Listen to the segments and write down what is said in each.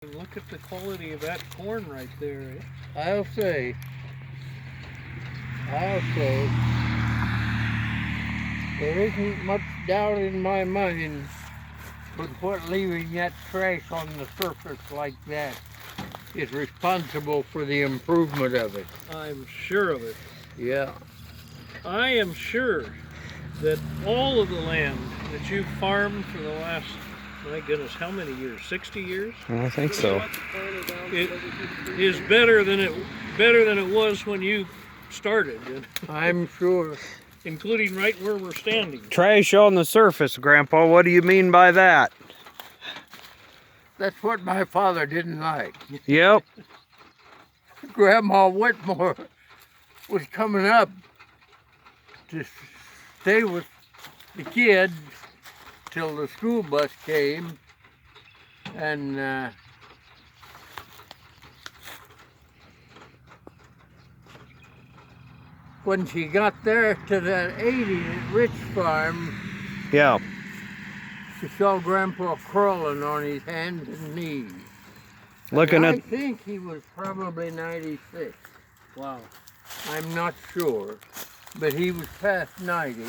Look at the quality of that corn right there. I'll say, there isn't much doubt in my mind but what leaving that trash on the surface like that is responsible for the improvement of it. I'm sure of it. Yeah. I am sure that all of the land that you farmed for the last, my goodness, how many years? 60 years? I think so. It is better than it was when you started, I'm sure. including right where we're standing. Trash on the surface, Grandpa. What do you mean by that? That's what my father didn't like. Yep. Grandma Whitmore was coming up to stay with the kids till the school bus came, and when she got there to that 80 at Rich Farm, Yeah. she saw Grandpa crawling on his hands and knees. Looking I at. think he was probably 96. Wow. I'm not sure, but he was past 90.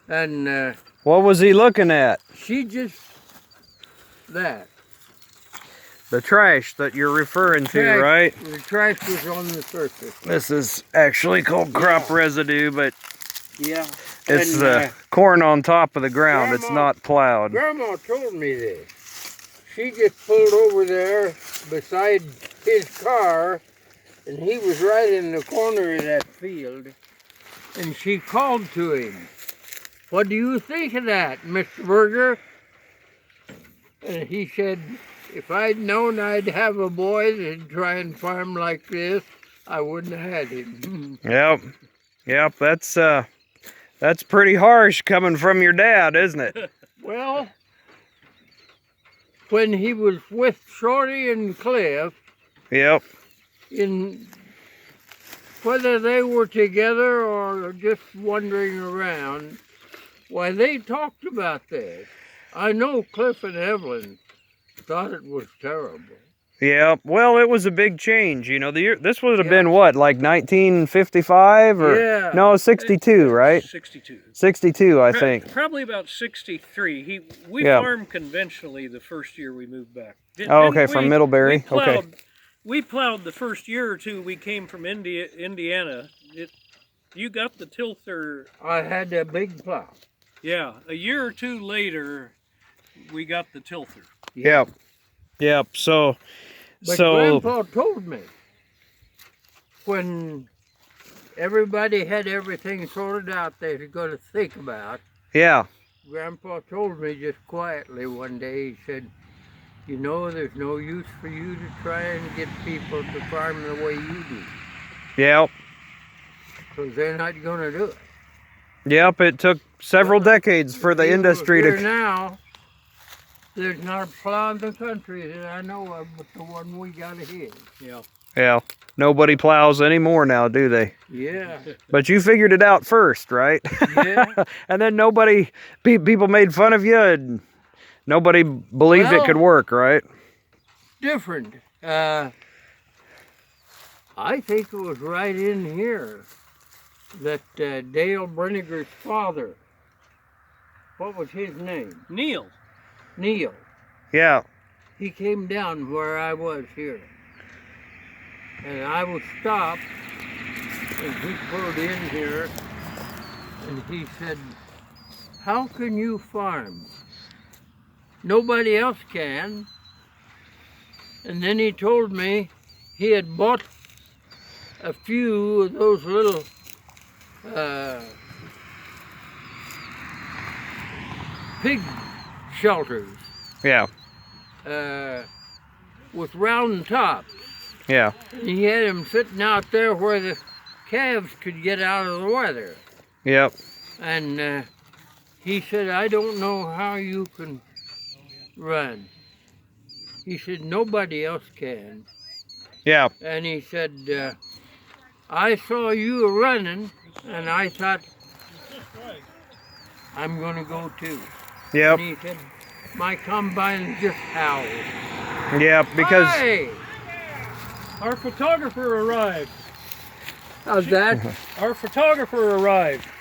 And What was he looking at? she just, that. The trash that you're referring to, Trash- right? The trash was on the surface. This is actually called crop residue, but Yeah. it's And, the corn on top of the ground. It's Grandma- not plowed. Grandma told me this. She just pulled over there beside his car, and he was right in the corner of that field, and she called to him. "What do you think of that, Mr. Berger?" And he said, "If I'd known I'd have a boy that'd try and farm like this, I wouldn't have had him." Yep. Yep. That's pretty harsh coming from your dad, isn't it? Well, when he was with Shorty and Cliff, Yep. in whether they were together or just wandering around, why, they talked about this. I know Cliff and Evelyn thought it was terrible. Yeah, well, it was a big change. You know, this would have Yeah. been what, like 1955 or Yeah. no, 62, right? 62. 62, I think. Probably about 63. We Yeah. farmed conventionally the first year we moved back. Oh, okay, from Middlebury. We plowed, Okay. We plowed the first year or two we came from Indiana. You got the tilther. I had a big plow. Yeah, a year or two later, we got the tilther. Yep. Yep. So, But so Grandpa told me when everybody had everything sorted out they were going to think about, yeah, Grandpa told me just quietly one day, he said, "You know, there's no use for you to try and get people to farm the way you do, yep, because they're not going to do it." yep. It took several decades for the People industry here to. now, there's not a plow in the country that I know of but the one we got ahead. Yeah. Yeah, nobody plows anymore now, do they? Yeah, But you figured it out first, right? yeah. And then people made fun of you, and nobody believed it Well- could work, right? Different. I think it was right in here that Dale Brenniger's father, what was his name? Neil. Neil. Yeah, He came down where I was here. And I was stopped, and he pulled in here, and he said, "How can you farm? Nobody else can." And then he told me he had bought a few of those little pig shelters yeah, with round tops. yeah, And he had them sitting out there where the calves could get out of the weather. yep, And he said, "I don't know how you can run." He said, "Nobody else can." yeah, And he said, "I saw you running, and I thought, I'm going to go too." yep. And he said, "My combine just howled." Yeah, because Hi! Our photographer arrived. How's that? Our photographer arrived.